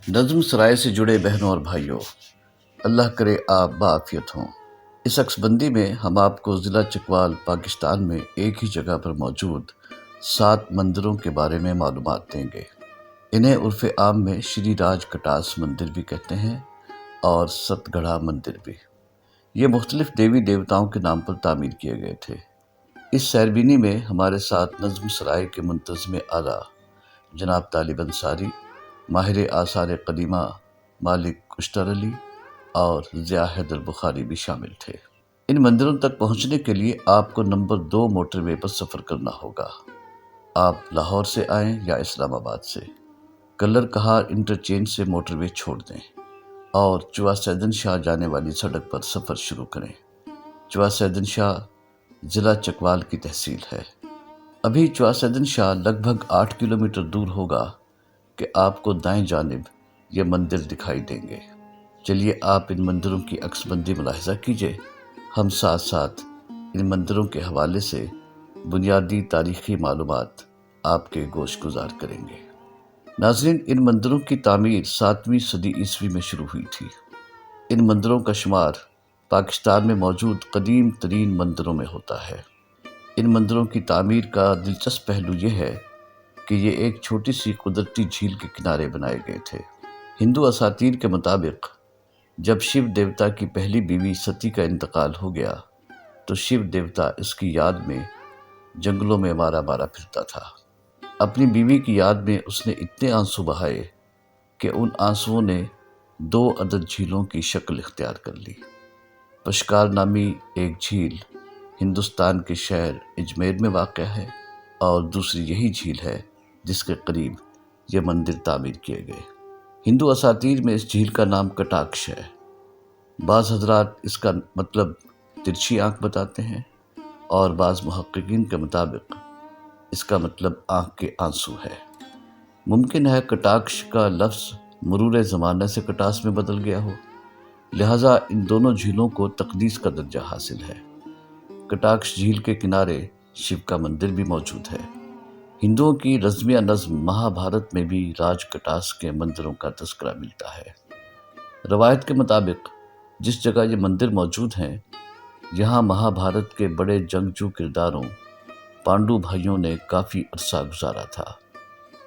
نظم سرائے سے جڑے بہنوں اور بھائیوں، اللہ کرے آپ بعافیت ہوں۔ اس عکس بندی میں ہم آپ کو ضلع چکوال پاکستان میں ایک ہی جگہ پر موجود 7 مندروں کے بارے میں معلومات دیں گے۔ انہیں عرف عام میں شری راج کٹاس مندر بھی کہتے ہیں اور ست گڑھا مندر بھی۔ یہ مختلف دیوی دیوتاؤں کے نام پر تعمیر کیے گئے تھے۔ اس سیربینی میں ہمارے ساتھ نظم سرائے کے منتظم اعلیٰ جناب طالب انصاری، ماہر آثار قدیمہ مالک اشتر علی اور ضیاء حیدر بخاری بھی شامل تھے۔ ان مندروں تک پہنچنے کے لیے آپ کو نمبر 2 موٹر وے پر سفر کرنا ہوگا۔ آپ لاہور سے آئیں یا اسلام آباد سے، کلر کہار انٹرچینج سے موٹر وے چھوڑ دیں اور چوا سیدن شاہ جانے والی سڑک پر سفر شروع کریں۔ چوا سیدن شاہ ضلع چکوال کی تحصیل ہے۔ ابھی چوا سیدن شاہ لگ بھگ 8 کلومیٹر دور ہوگا کہ آپ کو دائیں جانب یہ مندر دکھائی دیں گے۔ چلیے آپ ان مندروں کی عکس بندی ملاحظہ کیجئے، ہم ساتھ ساتھ ان مندروں کے حوالے سے بنیادی تاریخی معلومات آپ کے گوش گزار کریں گے۔ ناظرین، ان مندروں کی تعمیر 7ویں صدی عیسوی میں شروع ہوئی تھی۔ ان مندروں کا شمار پاکستان میں موجود قدیم ترین مندروں میں ہوتا ہے۔ ان مندروں کی تعمیر کا دلچسپ پہلو یہ ہے کہ یہ ایک چھوٹی سی قدرتی جھیل کے کنارے بنائے گئے تھے۔ ہندو اساطیر کے مطابق جب شیو دیوتا کی پہلی بیوی ستی کا انتقال ہو گیا تو شیو دیوتا اس کی یاد میں جنگلوں میں مارا مارا پھرتا تھا۔ اپنی بیوی کی یاد میں اس نے اتنے آنسو بہائے کہ ان آنسوؤں نے 2 عدد جھیلوں کی شکل اختیار کر لی۔ پشکار نامی ایک جھیل ہندوستان کے شہر اجمیر میں واقع ہے اور دوسری یہی جھیل ہے جس کے قریب یہ مندر تعمیر کیے گئے۔ ہندو اساطیر میں اس جھیل کا نام کٹاکش ہے۔ بعض حضرات اس کا مطلب ترچھی آنکھ بتاتے ہیں اور بعض محققین کے مطابق اس کا مطلب آنکھ کے آنسو ہے۔ ممکن ہے کٹاکش کا لفظ مرور زمانہ سے کٹاس میں بدل گیا ہو، لہٰذا ان دونوں جھیلوں کو تقدیس کا درجہ حاصل ہے۔ کٹاکش جھیل کے کنارے شیو کا مندر بھی موجود ہے۔ ہندوؤں کی رزمیہ نظم مہا بھارت میں بھی راج کٹاس کے مندروں کا تذکرہ ملتا ہے۔ روایت کے مطابق جس جگہ یہ مندر موجود ہیں، یہاں مہا بھارت کے بڑے جنگجو کرداروں پانڈو بھائیوں نے کافی عرصہ گزارا تھا۔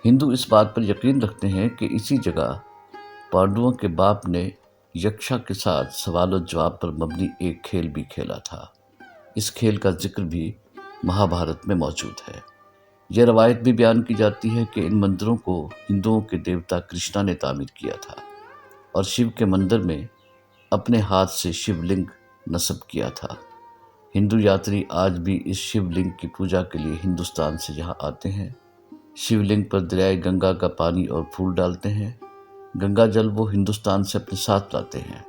ہندو اس بات پر یقین رکھتے ہیں کہ اسی جگہ پانڈوؤں کے باپ نے یکشا کے ساتھ سوال و جواب پر مبنی ایک کھیل بھی کھیلا تھا۔ اس کھیل کا ذکر بھی مہا بھارت میں موجود ہے۔ یہ روایت بھی بیان کی جاتی ہے کہ ان مندروں کو ہندوؤں کے دیوتا کرشنا نے تعمیر کیا تھا اور شیو کے مندر میں اپنے ہاتھ سے شیو لنگ نصب کیا تھا۔ ہندو یاتری آج بھی اس شیو لنگ کی پوجا کے لیے ہندوستان سے یہاں آتے ہیں۔ شیو لنگ پر دریائے گنگا کا پانی اور پھول ڈالتے ہیں۔ گنگا جل وہ ہندوستان سے اپنے ساتھ لاتے ہیں،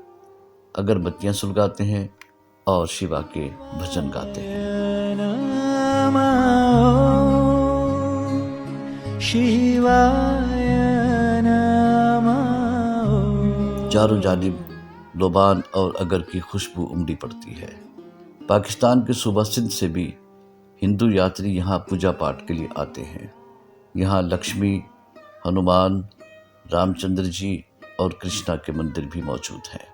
اگربتیاں سلگاتے ہیں اور شیوا کے بھجن گاتے ہیں۔ چاروں جانب لوبان اور اگر کی خوشبو امڈی پڑتی ہے۔ پاکستان کے صوبہ سندھ سے بھی ہندو یاتری یہاں پوجا پاٹ کے لیے آتے ہیں۔ یہاں لکشمی، ہنومان، رام چندر جی اور کرشنا کے مندر بھی موجود ہیں۔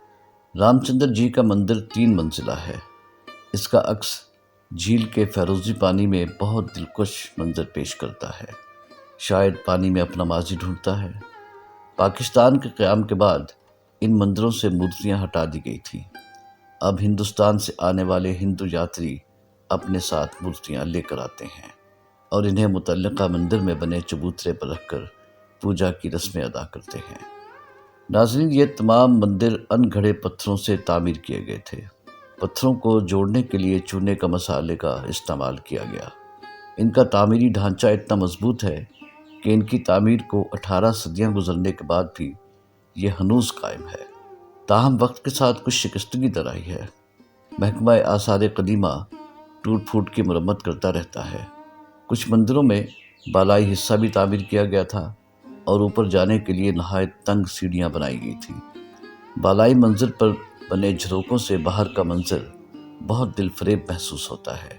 رام چندر جی کا مندر 3 منزلہ ہے۔ اس کا عکس جھیل کے فیروزی پانی میں بہت دلکش منظر پیش کرتا ہے، شاید پانی میں اپنا ماضی ڈھونڈتا ہے۔ پاکستان کے قیام کے بعد ان مندروں سے مورتیاں ہٹا دی گئی تھیں۔ اب ہندوستان سے آنے والے ہندو یاتری اپنے ساتھ مورتیاں لے کر آتے ہیں اور انہیں متعلقہ مندر میں بنے چبوترے پر رکھ کر پوجا کی رسمیں ادا کرتے ہیں۔ ناظرین، یہ تمام مندر ان گھڑے پتھروں سے تعمیر کیے گئے تھے۔ پتھروں کو جوڑنے کے لیے چونے کا مسالے کا استعمال کیا گیا۔ ان کا تعمیری ڈھانچہ اتنا مضبوط ہے کہ ان کی تعمیر کو 18 صدیاں گزرنے کے بعد بھی یہ ہنوز قائم ہے۔ تاہم وقت کے ساتھ کچھ شکستگی در آئی ہے۔ محکمہ آثار قدیمہ ٹوٹ پھوٹ کی مرمت کرتا رہتا ہے۔ کچھ مندروں میں بالائی حصہ بھی تعمیر کیا گیا تھا اور اوپر جانے کے لیے نہایت تنگ سیڑھیاں بنائی گئی تھیں۔ بالائی منزل پر بنے جھروکوں سے باہر کا منظر بہت دل فریب محسوس ہوتا ہے۔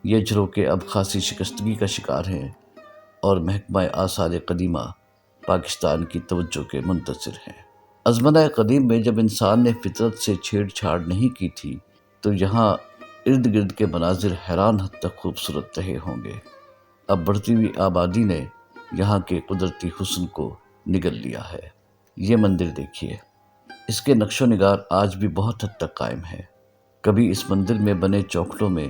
یہ جھروکے اب خاصی شکستگی کا شکار ہیں اور محکمہ آثار قدیمہ پاکستان کی توجہ کے منتظر ہیں۔ ازمنہ قدیم میں جب انسان نے فطرت سے چھیڑ چھاڑ نہیں کی تھی تو یہاں ارد گرد کے مناظر حیران حد تک خوبصورت رہے ہوں گے۔ اب بڑھتی ہوئی آبادی نے یہاں کے قدرتی حسن کو نگل لیا ہے۔ یہ مندر دیکھیے، اس کے نقش و نگار آج بھی بہت حد تک قائم ہے۔ کبھی اس مندر میں بنے چوکھٹوں میں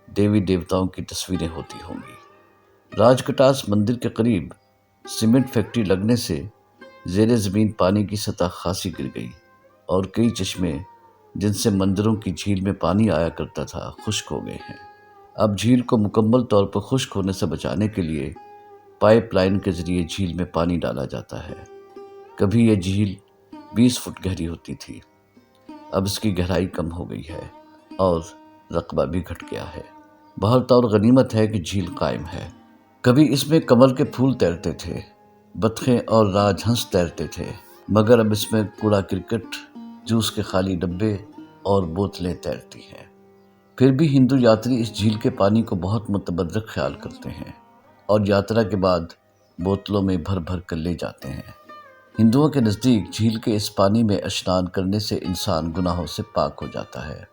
دیوی دیوتاؤں کی تصویریں ہوتی ہوں گی۔ راج کٹاس مندر کے قریب سیمنٹ فیکٹری لگنے سے زیر زمین پانی کی سطح خاصی گر گئی اور کئی چشمے جن سے مندروں کی جھیل میں پانی آیا کرتا تھا خشک ہو گئے ہیں۔ اب جھیل کو مکمل طور پر خشک ہونے سے بچانے کے لیے پائپ لائن کے ذریعے جھیل میں پانی ڈالا جاتا ہے۔ کبھی یہ جھیل 20 فٹ گہری ہوتی تھی، اب اس کی گہرائی کم ہو گئی ہے اور رقبہ بھی گھٹ گیا ہے۔ بہت اور غنیمت ہے کہ جھیل قائم ہے۔ کبھی اس میں کمل کے پھول تیرتے تھے، بطخیں اور راج ہنس تیرتے تھے، مگر اب اس میں کوڑا کرکٹ، جوس کے خالی ڈبے اور بوتلیں تیرتی ہیں۔ پھر بھی ہندو یاتری اس جھیل کے پانی کو بہت متبرک خیال کرتے ہیں اور یاترا کے بعد بوتلوں میں بھر بھر کر لے جاتے ہیں۔ ہندوؤں کے نزدیک جھیل کے اس پانی میں اشنان کرنے سے انسان گناہوں سے پاک ہو جاتا ہے۔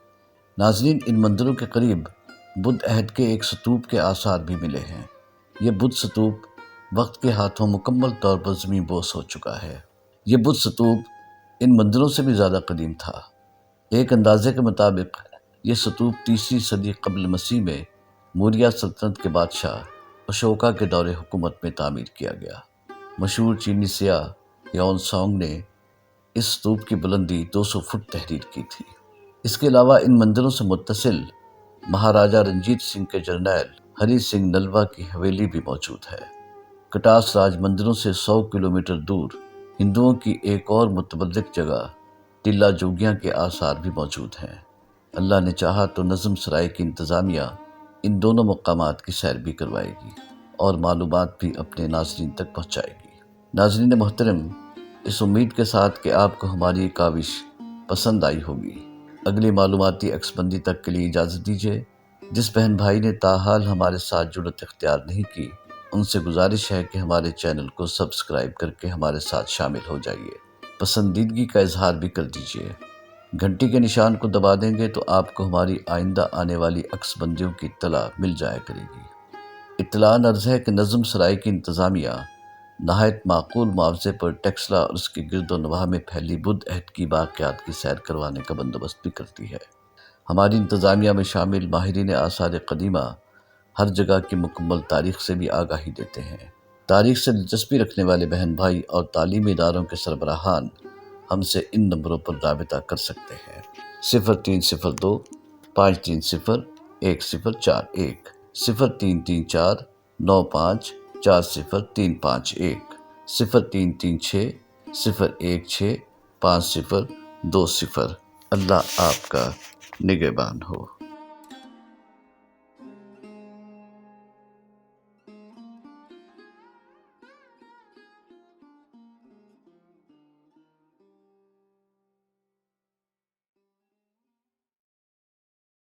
ناظرین، ان مندروں کے قریب بدھ عہد کے ایک ستوپ کے آثار بھی ملے ہیں۔ یہ بدھ ستوپ وقت کے ہاتھوں مکمل طور پر زمین بوس ہو چکا ہے۔ یہ بدھ ستوپ ان مندروں سے بھی زیادہ قدیم تھا۔ ایک اندازے کے مطابق یہ ستوپ 3 صدی قبل مسیح میں موریہ سلطنت کے بادشاہ اشوکا کے دور حکومت میں تعمیر کیا گیا۔ مشہور چینی سیاح ہیون سانگ نے اس ستوپ کی بلندی 200 فٹ تحریر کی تھی۔ اس کے علاوہ ان مندروں سے متصل مہاراجہ رنجیت سنگھ کے جرنیل ہری سنگھ نلوا کی حویلی بھی موجود ہے۔ کٹاس راج مندروں سے 100 کلومیٹر دور ہندوؤں کی ایک اور متبرک جگہ ٹلہ جوگیاں کے آثار بھی موجود ہیں۔ اللہ نے چاہا تو نظم سرائے کی انتظامیہ ان دونوں مقامات کی سیر بھی کروائے گی اور معلومات بھی اپنے ناظرین تک پہنچائے گی۔ ناظرین محترم، اس امید کے ساتھ کہ آپ کو ہماری یہ کاوش پسند آئی ہوگی، اگلی معلوماتی عکس بندی تک کے لیے اجازت دیجیے۔ جس بہن بھائی نے تاحال ہمارے ساتھ جڑت اختیار نہیں کی، ان سے گزارش ہے کہ ہمارے چینل کو سبسکرائب کر کے ہمارے ساتھ شامل ہو جائیے، پسندیدگی کا اظہار بھی کر دیجیے۔ گھنٹی کے نشان کو دبا دیں گے تو آپ کو ہماری آئندہ آنے والی عکس بندیوں کی اطلاع مل جایا کرے گی۔ اطلاع عرض ہے کہ نظم سرائے کی انتظامیہ نہایت معقول معاوضے پر ٹیکسلا اور اس کی گرد و نواح میں پھیلی بدھ عہد کی باقیات کی سیر کروانے کا بندوبست بھی کرتی ہے۔ ہماری انتظامیہ میں شامل ماہرین آثار قدیمہ ہر جگہ کی مکمل تاریخ سے بھی آگاہی دیتے ہیں۔ تاریخ سے دلچسپی رکھنے والے بہن بھائی اور تعلیمی اداروں کے سربراہان ہم سے ان نمبروں پر رابطہ کر سکتے ہیں: 0302 530 1041 0334 95 40351 0336 016 5020۔ اللہ آپ کا نگہبان ہو۔